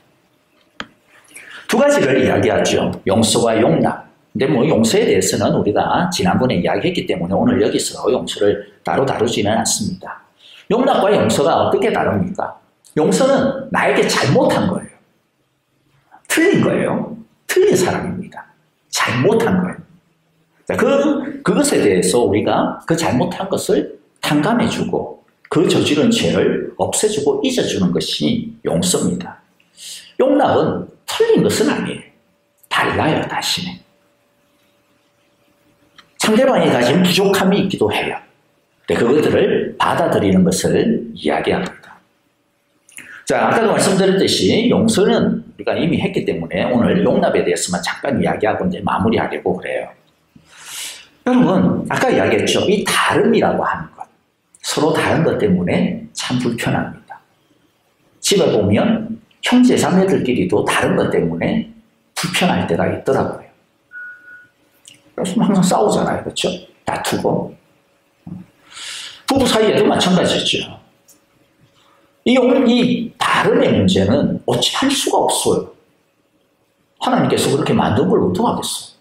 두 가지를 이야기하죠. 용서와 용납. 근데 뭐 용서에 대해서는 우리가 지난번에 이야기했기 때문에 오늘 여기서 용서를 따로 다루지는 않습니다. 용납과 용서가 어떻게 다릅니까? 용서는 나에게 잘못한 거예요. 틀린 거예요. 틀린 사람입니다. 잘못한 거예요. 그것에 대해서 우리가 그 잘못한 것을 탕감해주고 그 저지른 죄를 없애주고 잊어주는 것이 용서입니다. 용납은 틀린 것은 아니에요. 달라요, 다시는. 상대방이 가진 부족함이 있기도 해요. 근데 그것들을 받아들이는 것을 이야기합니다. 자, 아까도 말씀드렸듯이 용서는 우리가 이미 했기 때문에 오늘 용납에 대해서만 잠깐 이야기하고 이제 마무리하려고 그래요. 여러분, 아까 이야기했죠. 이 다름이라고 하는 것. 서로 다른 것 때문에 참 불편합니다. 집에 보면 형제 자매들끼리도 다른 것 때문에 불편할 때가 있더라고요. 그래서 항상 싸우잖아요. 그렇죠? 다투고. 부부 사이에도 마찬가지죠. 이 다름의 문제는 어찌할 수가 없어요. 하나님께서 그렇게 만든 걸 어떡하겠어요?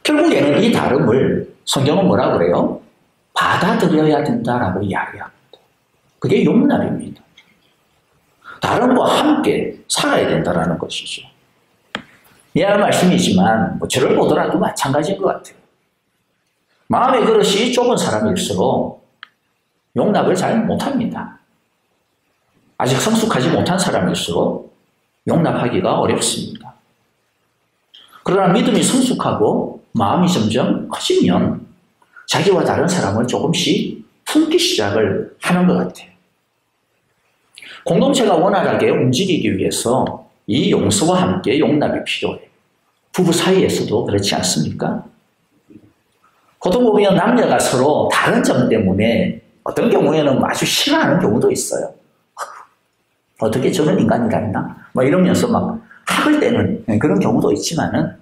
결국에는 이 다름을 성경은 뭐라 그래요? 받아들여야 된다라고 이야기합니다. 그게 용납입니다. 다름과 함께 살아야 된다라는 것이죠. 미안한 말씀이지만 저를 보더라도 마찬가지인 것 같아요. 마음의 그릇이 좁은 사람일수록 용납을 잘 못합니다. 아직 성숙하지 못한 사람일수록 용납하기가 어렵습니다. 그러나 믿음이 성숙하고 마음이 점점 커지면 자기와 다른 사람을 조금씩 품기 시작을 하는 것 같아요. 공동체가 원활하게 움직이기 위해서 이 용서와 함께 용납이 필요해요. 부부 사이에서도 그렇지 않습니까? 보통 보면 남녀가 서로 다른 점 때문에 어떤 경우에는 아주 싫어하는 경우도 있어요. 어떻게 저런 인간이가 있나? 막 이러면서 막 학을 떼는 그런 경우도 있지만은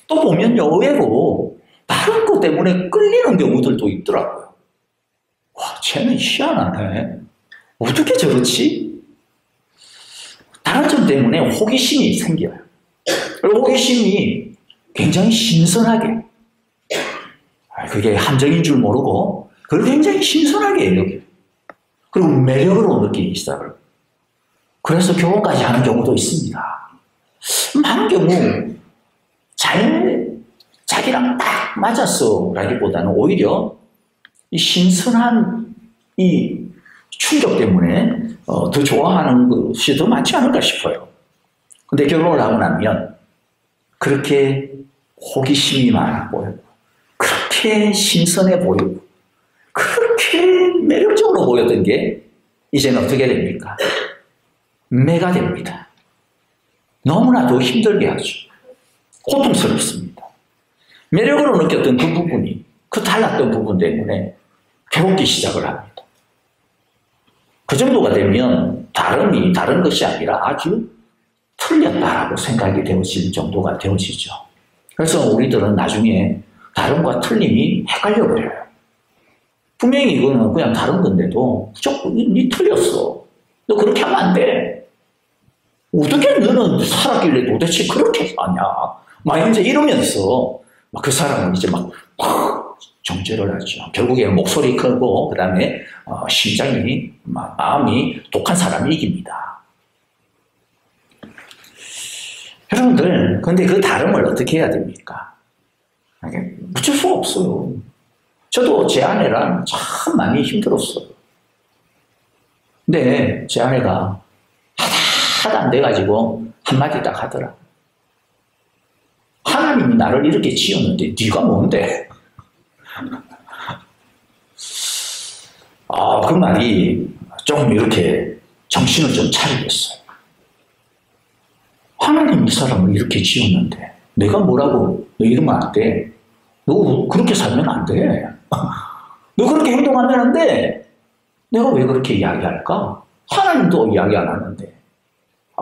또 보면 의외로 다른 것 때문에 끌리는 경우들도 있더라고요. 와, 쟤는 희한하네. 어떻게 저렇지? 다른 점 때문에 호기심이 생겨요. 그리고 호기심이 굉장히 신선하게, 그게 함정인 줄 모르고 그걸 굉장히 신선하게 여겨요. 그리고 매력으로 느끼기 시작을. 그래서 결혼까지 하는 경우도 있습니다. 많은 경우 자기랑 딱 맞았어 라기보다는 오히려 이 신선한 이 충격 때문에 더 좋아하는 것이 더 많지 않을까 싶어요. 근데 결혼을 하고 나면 그렇게 호기심이 많아 보이고 그렇게 신선해 보이고 그렇게 매력적으로 보였던 게 이제는 어떻게 됩니까? 매가 됩니다. 너무나도 힘들게 하죠. 고통스럽습니다. 매력으로 느꼈던 그 부분이 그 달랐던 부분 때문에 괴롭기 시작을 합니다. 그 정도가 되면 다름이 다른 것이 아니라 아주 틀렸다라고 생각이 되어질 정도가 되어지죠. 그래서 우리들은 나중에 다름과 틀림이 헷갈려버려요. 분명히 이거는 그냥 다른 건데도 니 틀렸어. 너 그렇게 하면 안 돼. 어떻게 너는 살았길래 도대체 그렇게 사냐. 막 이제 이러면서 막 그 사람은 이제 막 정죄를 하죠. 결국에 목소리 크고 그 다음에 심장이 마음이 독한 사람이 이깁니다. 여러분들 근데 그 다름을 어떻게 해야 됩니까? 묻힐 수가 없어요. 저도 제 아내랑 참 많이 힘들었어요. 근데 제 아내가 하다 안 돼가지고 한마디 딱 하더라. 하나님이 나를 이렇게 지었는데 네가 뭔데? 그 말이 좀 이렇게 정신을 좀 차리겠어요. 하나님이 사람을 이렇게 지었는데 내가 뭐라고 너 이러면 안 돼. 너 그렇게 살면 안 돼. 너 그렇게 행동하면 안 돼. 내가 왜 그렇게 이야기할까? 하나님도 이야기 안 하는데.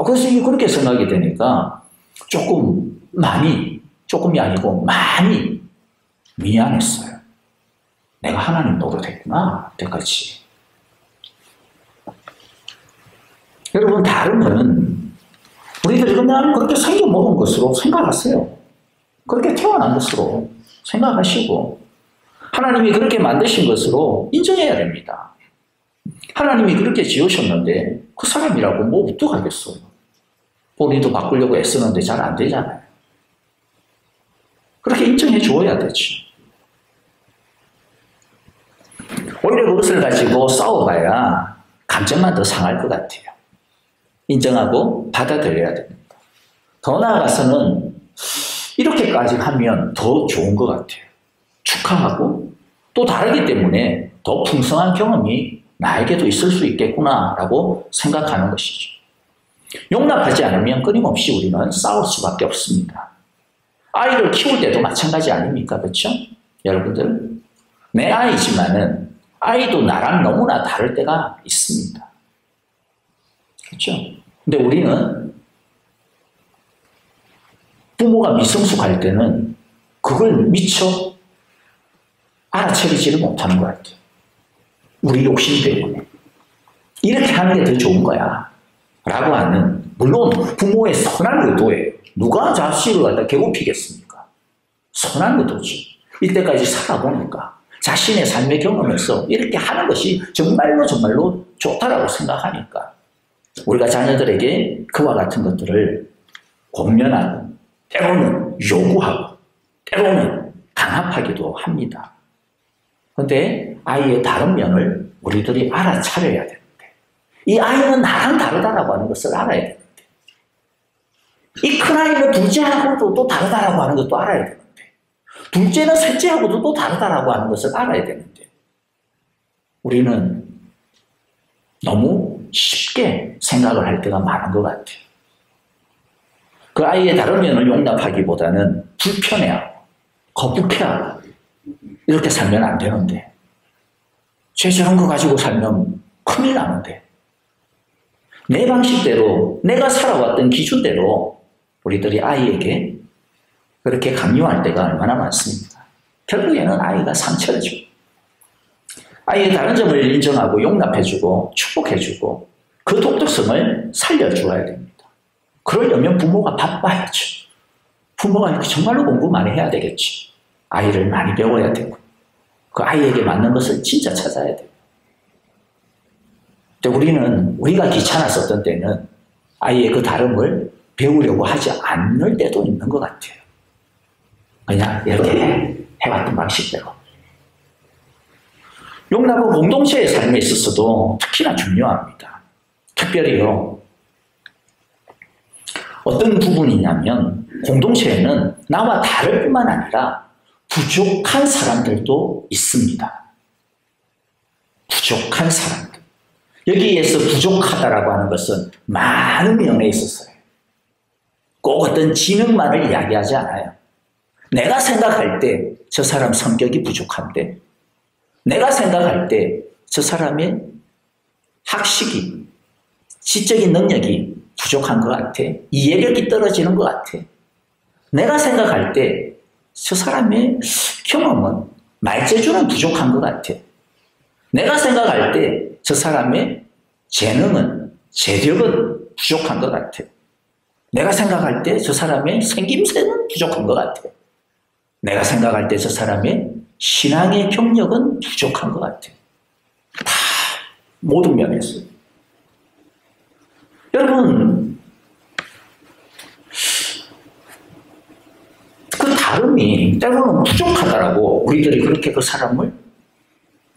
그래서 그렇게 생각이 되니까 조금이 아니고 많이 미안했어요. 내가 하나님 노릇했구나, 그때까지. 여러분, 다름은 우리들이 그냥 그렇게 생겨먹은 것으로 생각하세요. 그렇게 태어난 것으로 생각하시고 하나님이 그렇게 만드신 것으로 인정해야 됩니다. 하나님이 그렇게 지으셨는데 그 사람이라고 뭐 어떡하겠어요. 본인도 바꾸려고 애쓰는데 잘 안 되잖아요. 그렇게 인정해 주어야 되죠. 오히려 그것을 가지고 싸워봐야 감정만 더 상할 것 같아요. 인정하고 받아들여야 됩니다. 더 나아가서는 이렇게까지 하면 더 좋은 것 같아요. 축하하고 또 다르기 때문에 더 풍성한 경험이 나에게도 있을 수 있겠구나라고 생각하는 것이죠. 용납하지 않으면 끊임없이 우리는 싸울 수밖에 없습니다. 아이를 키울 때도 마찬가지 아닙니까? 그렇죠? 여러분들, 내 아이지만은 아이도 나랑 너무나 다를 때가 있습니다. 그렇죠? 근데 우리는 부모가 미성숙할 때는 그걸 미처 알아채리지를 못하는 것 같아요. 우리 욕심 때문에. 이렇게 하는 게 더 좋은 거야. 라고 하는, 물론 부모의 선한 의도예요. 누가 자식을 갖다 괴롭히겠습니까? 선한 의도지. 이때까지 살아보니까 자신의 삶의 경험에서 이렇게 하는 것이 정말로 좋다라고 생각하니까 우리가 자녀들에게 그와 같은 것들을 권면하고 때로는 요구하고 때로는 강압하기도 합니다. 그런데 아이의 다른 면을 우리들이 알아차려야 되는데 이 아이는 나랑 다르다라고 하는 것을 알아야 되는데 이 큰아이는 둘째하고도 또 다르다라고 하는 것도 알아야 되는데 둘째는 셋째하고도 또 다르다라고 하는 것을 알아야 되는데 우리는 너무 쉽게 생각을 할 때가 많은 것 같아요. 그 아이의 다른 면을 용납하기보다는 불편해하고 거북해하고 이렇게 살면 안 되는데 쟤 저런 거 가지고 살면 큰일 나는데 내 방식대로 내가 살아왔던 기준대로 우리들이 아이에게 그렇게 강요할 때가 얼마나 많습니까? 결국에는 아이가 상처를 줘요. 아이의 다른 점을 인정하고 용납해주고 축복해주고 그 독특성을 살려주어야 됩니다. 그러려면 부모가 바빠야죠. 부모가 정말로 공부 많이 해야 되겠지. 아이를 많이 배워야 되고 그 아이에게 맞는 것을 진짜 찾아야 돼요. 근데 우리가 귀찮았었던 때는 아이의 그 다름을 배우려고 하지 않을 때도 있는 것 같아요. 그냥 이렇게 해왔던 방식대로. 용납은 공동체의 삶에 있어서도 특히나 중요합니다. 특별히요. 어떤 부분이냐면 공동체에는 나와 다를 뿐만 아니라 부족한 사람들도 있습니다. 부족한 사람들. 여기에서 부족하다라고 하는 것은 많은 면에 있었어요. 꼭 어떤 지능만을 이야기하지 않아요. 내가 생각할 때 저 사람 성격이 부족한데 내가 생각할 때 저 사람의 학식이 지적인 능력이 부족한 것 같아. 이해력이 떨어지는 것 같아. 내가 생각할 때 저 사람의 경험은 말재주는 부족한 것 같아. 내가 생각할 때 저 사람의 재능은 재력은 부족한 것 같아. 내가 생각할 때 저 사람의 생김새는 부족한 것 같아. 내가 생각할 때 저 사람의 신앙의 경력은 부족한 것 같아. 다 모든 면에서. 여러분, 그 다름이 때로는 부족하다라고 우리들이 그렇게 그 사람을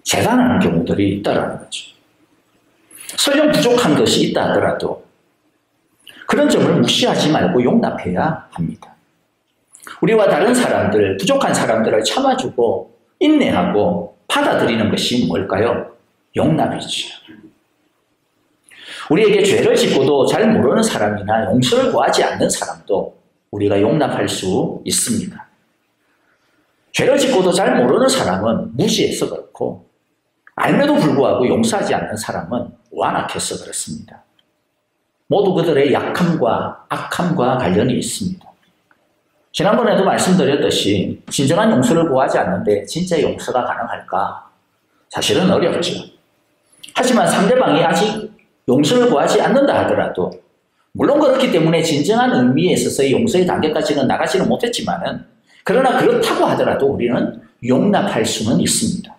재단하는 경우들이 있다라는 거죠. 설령 부족한 것이 있다 하더라도 그런 점을 무시하지 말고 용납해야 합니다. 우리와 다른 사람들, 부족한 사람들을 참아주고 인내하고 받아들이는 것이 뭘까요? 용납이죠. 우리에게 죄를 짓고도 잘 모르는 사람이나 용서를 구하지 않는 사람도 우리가 용납할 수 있습니다. 죄를 짓고도 잘 모르는 사람은 무지해서 그렇고, 알면도 불구하고 용서하지 않는 사람은 완악해서 그렇습니다. 모두 그들의 약함과 악함과 관련이 있습니다. 지난번에도 말씀드렸듯이 진정한 용서를 구하지 않는데 진짜 용서가 가능할까? 사실은 어렵죠. 하지만 상대방이 아직 용서를 구하지 않는다 하더라도, 물론 그렇기 때문에 진정한 의미에 있어서의 용서의 단계까지는 나가지는 못했지만은, 그러나 그렇다고 하더라도 우리는 용납할 수는 있습니다.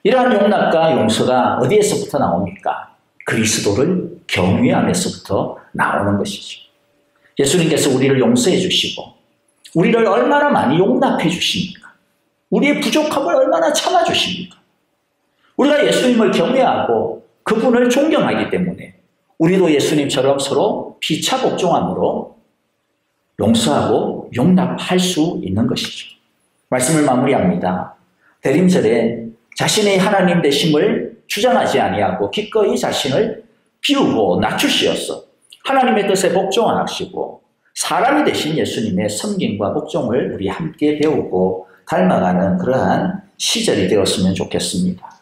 이러한 용납과 용서가 어디에서부터 나옵니까? 그리스도를 경외함에서부터 나오는 것이죠. 예수님께서 우리를 용서해 주시고 우리를 얼마나 많이 용납해 주십니까? 우리의 부족함을 얼마나 참아 주십니까? 우리가 예수님을 경외하고 그분을 존경하기 때문에 우리도 예수님처럼 서로 피차 복종함으로 용서하고 용납할 수 있는 것이죠. 말씀을 마무리합니다. 대림절에 자신의 하나님 되심을 주장하지 아니하고 기꺼이 자신을 비우고 낮추시어서 하나님의 뜻에 복종하시고 사람이 되신 예수님의 섬김과 복종을 우리 함께 배우고 닮아가는 그러한 시절이 되었으면 좋겠습니다.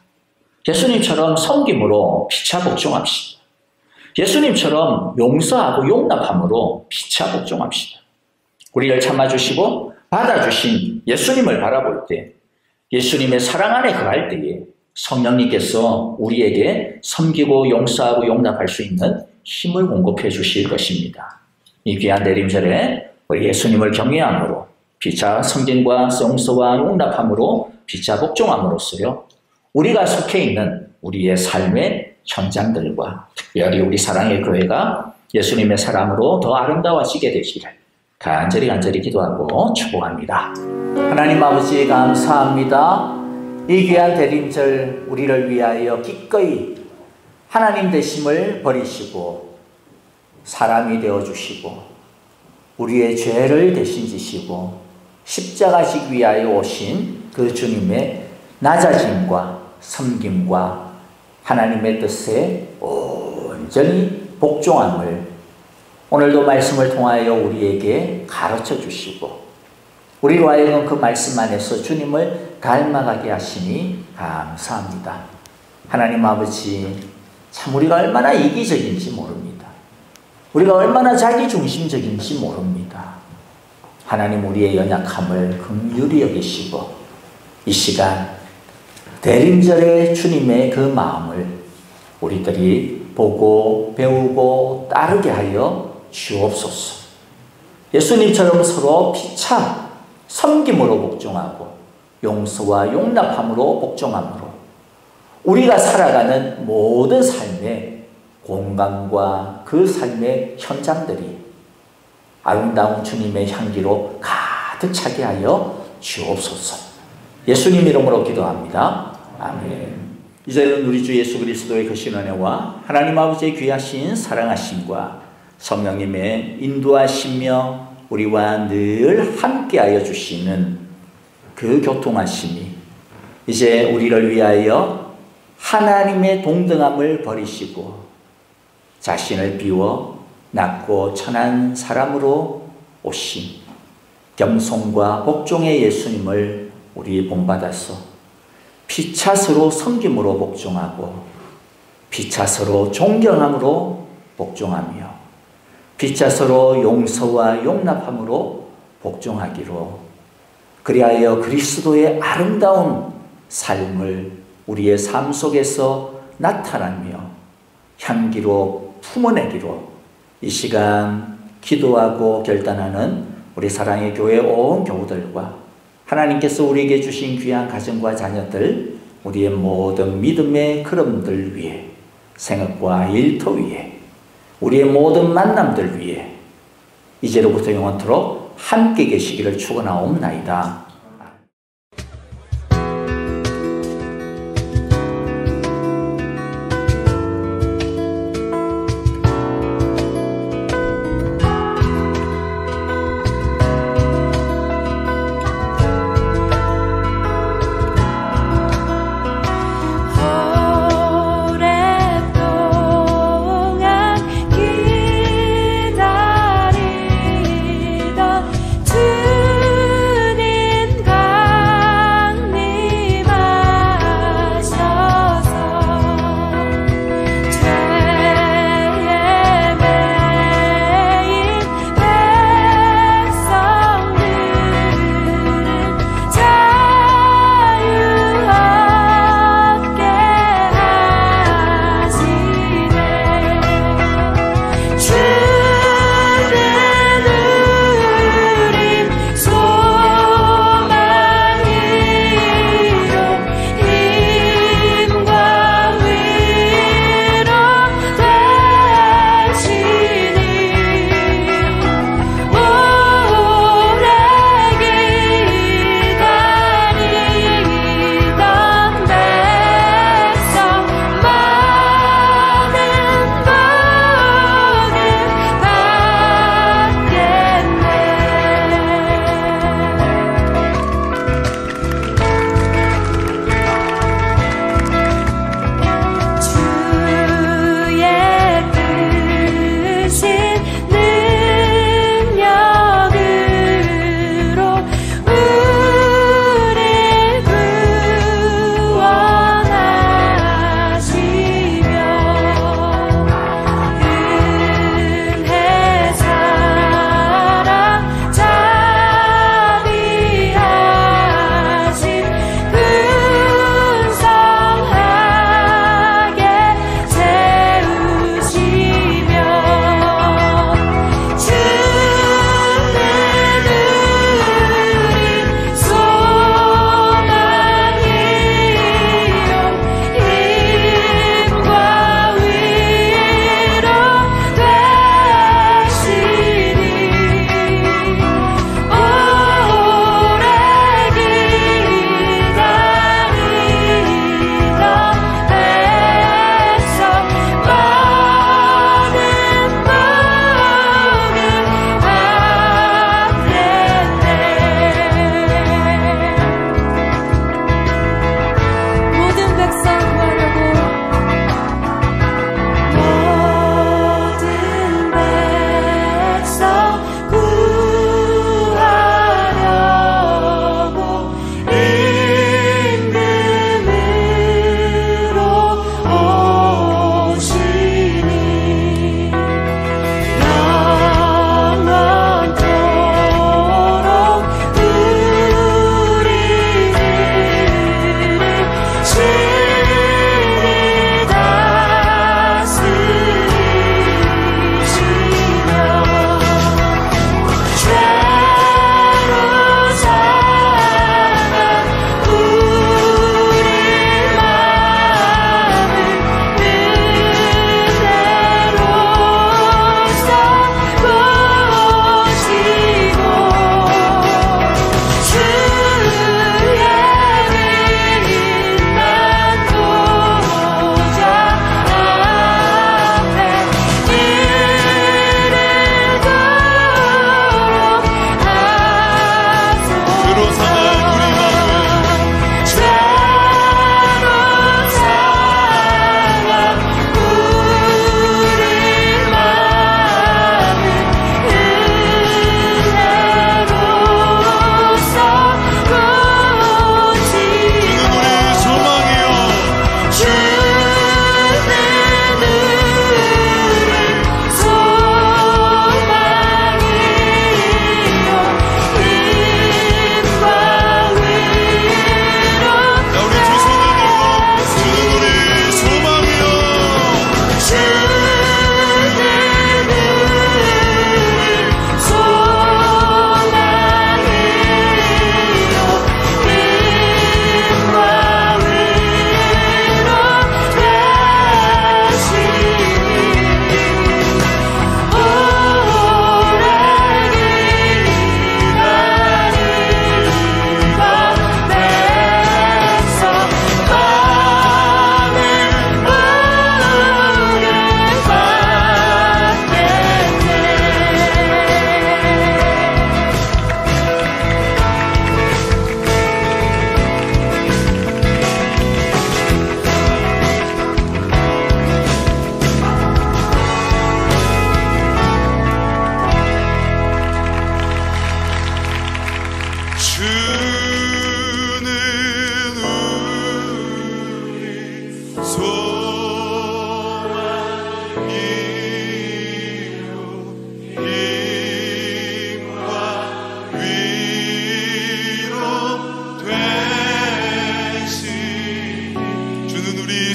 예수님처럼 섬김으로 피차 복종합시다. 예수님처럼 용서하고 용납함으로 피차 복종합시다. 우리를 참아주시고 받아주신 예수님을 바라볼 때, 예수님의 사랑 안에 거할 때에 성령님께서 우리에게 섬기고 용서하고 용납할 수 있는 힘을 공급해 주실 것입니다. 이 귀한 대림절에 우리 예수님을 경외함으로 피차 섬김과 용서와 용납함으로 피차 복종함으로써요, 우리가 속해 있는 우리의 삶의 현장들과 특별히 우리 사랑의 교회가 예수님의 사랑으로 더 아름다워지게 되기를 간절히 기도하고 축복합니다. 하나님 아버지 감사합니다. 이 귀한 대림절 우리를 위하여 기꺼이 하나님 되심을 버리시고 사람이 되어주시고 우리의 죄를 대신 지시고 십자가 지기 위하여 오신 그 주님의 낮아짐과 섬김과 하나님의 뜻에 온전히 복종함을 오늘도 말씀을 통하여 우리에게 가르쳐 주시고 우리로 하여금 그 말씀 안에서 주님을 닮아가게 하시니 감사합니다. 하나님 아버지, 참 우리가 얼마나 이기적인지 모릅니다. 우리가 얼마나 자기중심적인지 모릅니다. 하나님 우리의 연약함을 긍휼히 여기시고 이 시간 대림절의 주님의 그 마음을 우리들이 보고 배우고 따르게 하여 주옵소서. 예수님처럼 서로 피차 섬김으로 복종하고 용서와 용납함으로 복종함으로 우리가 살아가는 모든 삶의 공간과 그 삶의 현장들이 아름다운 주님의 향기로 가득 차게 하여 주옵소서. 예수님 이름으로 기도합니다. 아멘. 이제는 우리 주 예수 그리스도의 크신 은혜와 하나님 아버지의 귀하신 사랑하심과 성령님의 인도하시며 우리와 늘 함께하여 주시는 그 교통하심이 이제 우리를 위하여 하나님의 동등함을 버리시고 자신을 비워 낮고 천한 사람으로 오신 겸손과 복종의 예수님을 우리 본받아서 피차서로 섬김으로 복종하고 피차서로 존경함으로 복종하며 피차서로 용서와 용납함으로 복종하기로 그리하여 그리스도의 아름다운 삶을 우리의 삶 속에서 나타나며 향기로 품어내기로 이 시간 기도하고 결단하는 우리 사랑의 교회 온 교우들과 하나님께서 우리에게 주신 귀한 가정과 자녀들, 우리의 모든 믿음의 걸음들 위에, 생업과 일터 위에, 우리의 모든 만남들 위에 이제로부터 영원토록 함께 계시기를 축원하옵나이다. 오랫동안 기다린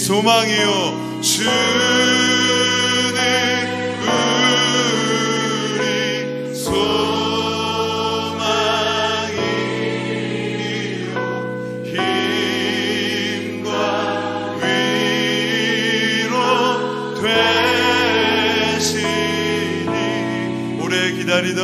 소망이요 주는 우리 소망이요 힘과 위로 되시니 오래 기다리던